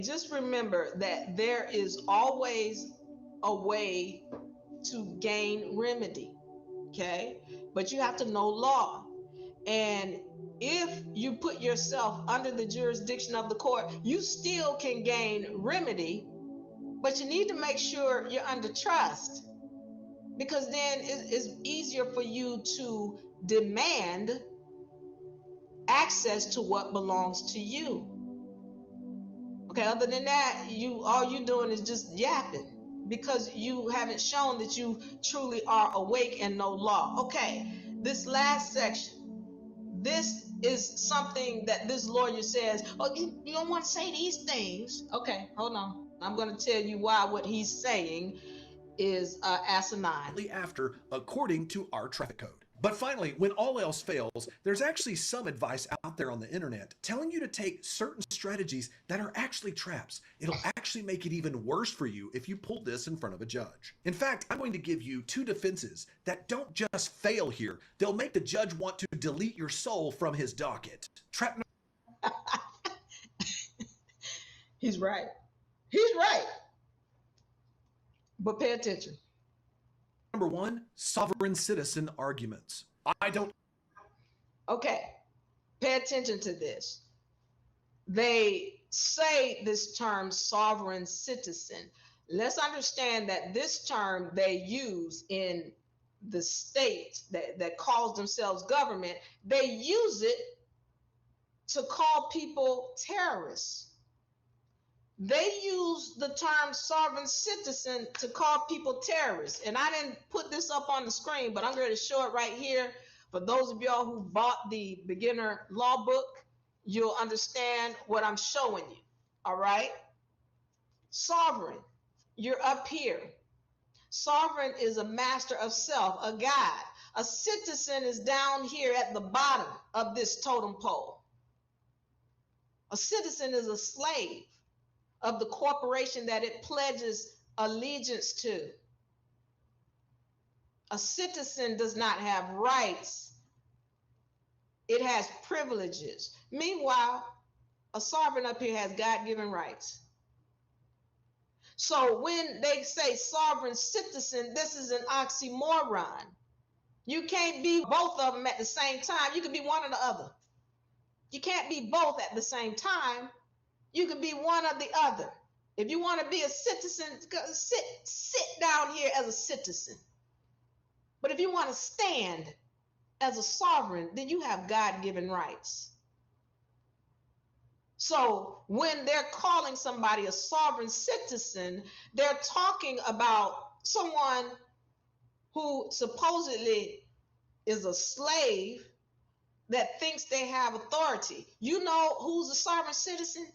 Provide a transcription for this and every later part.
just remember that there is always a way to gain remedy, okay? But you have to know law. And if you put yourself under the jurisdiction of the court, you still can gain remedy, but you need to make sure you're under trust, because then it's easier for you to demand access to what belongs to you. Okay, other than that, all you doing is just yapping because you haven't shown that you truly are awake and know law. Okay, this last section, this is something that this lawyer says, oh, you don't want to say these things. Okay, hold on. I'm going to tell you why what he's saying is asinine. After, according to our traffic code. But finally, when all else fails, there's actually some advice out there on the internet telling you to take certain strategies that are actually traps. It'll actually make it even worse for you if you pull this in front of a judge. In fact, I'm going to give you 2 defenses that don't just fail here. They'll make the judge want to delete your soul from his docket. Trap He's right. He's right. But pay attention. Number 1, sovereign citizen arguments. I don't. Okay, pay attention to this. They say this term sovereign citizen. Let's understand that this term they use in the state that calls themselves government, they use it to call people terrorists. They use the term sovereign citizen to call people terrorists. And I didn't put this up on the screen, but I'm going to show it right here. For those of y'all who bought the beginner law book, you'll understand what I'm showing you. All right? Sovereign, you're up here. Sovereign is a master of self, a god. A citizen is down here at the bottom of this totem pole. A citizen is a slave of the corporation that it pledges allegiance to. A citizen does not have rights. It has privileges. Meanwhile, a sovereign up here has God-given rights. So when they say sovereign citizen, this is an oxymoron. You can't be both of them at the same time. You can be one or the other. You can't be both at the same time. You can be one or the other. If you want to be a citizen, sit down here as a citizen. But if you want to stand as a sovereign, then you have God-given rights. So when they're calling somebody a sovereign citizen, they're talking about someone who supposedly is a slave that thinks they have authority. You know who's a sovereign citizen?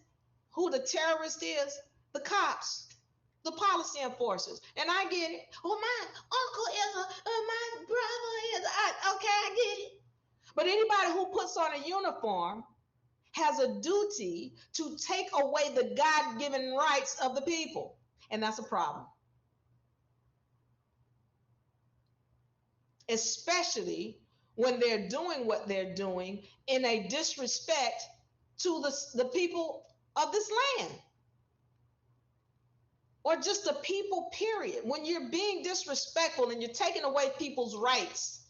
Who the terrorist is? The cops, the policy enforcers. And I get it. Oh, my uncle is my brother is, okay, I get it. But anybody who puts on a uniform has a duty to take away the God-given rights of the people. And that's a problem. Especially when they're doing what they're doing in a disrespect to the people of this land. Or just the people, period. When you're being disrespectful and you're taking away people's rights.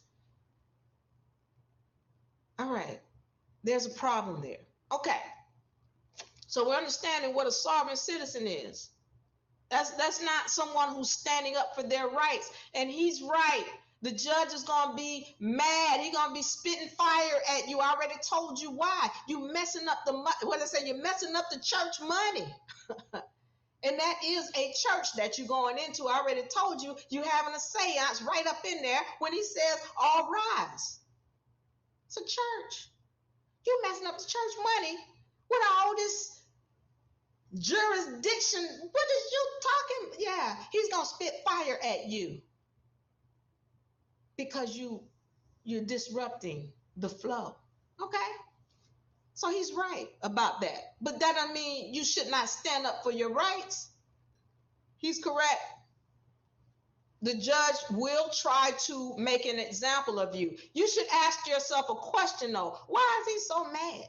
All right, there's a problem there. Okay, so we're understanding what a sovereign citizen is. That's not someone who's standing up for their rights. And he's right. The judge is going to be mad. He's going to be spitting fire at you. I already told you why. You messing up what I say, you're messing up the church money. And that is a church that you're going into. I already told you, you're having a seance right up in there when he says, all rise. It's a church. You messing up the church money with all this jurisdiction. What is you talking? Yeah, he's going to spit fire at you because you're disrupting the flow. Okay? So he's right about that. But that doesn't mean you should not stand up for your rights. He's correct. The judge will try to make an example of you. You should ask yourself a question though. Why is he so mad?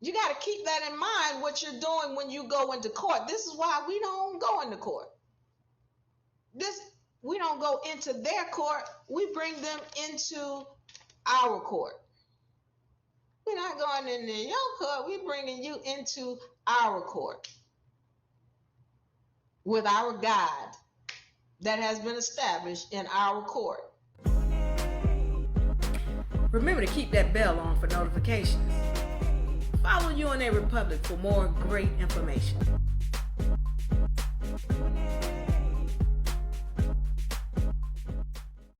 You got to keep that in mind, what you're doing when you go into court. This is why we don't go into court. We don't go into their court. We bring them into our court. We're not going into your court. We're bringing you into our court with our God that has been established in our court. Remember to keep that bell on for notifications. Follow You in a Republic for more great information.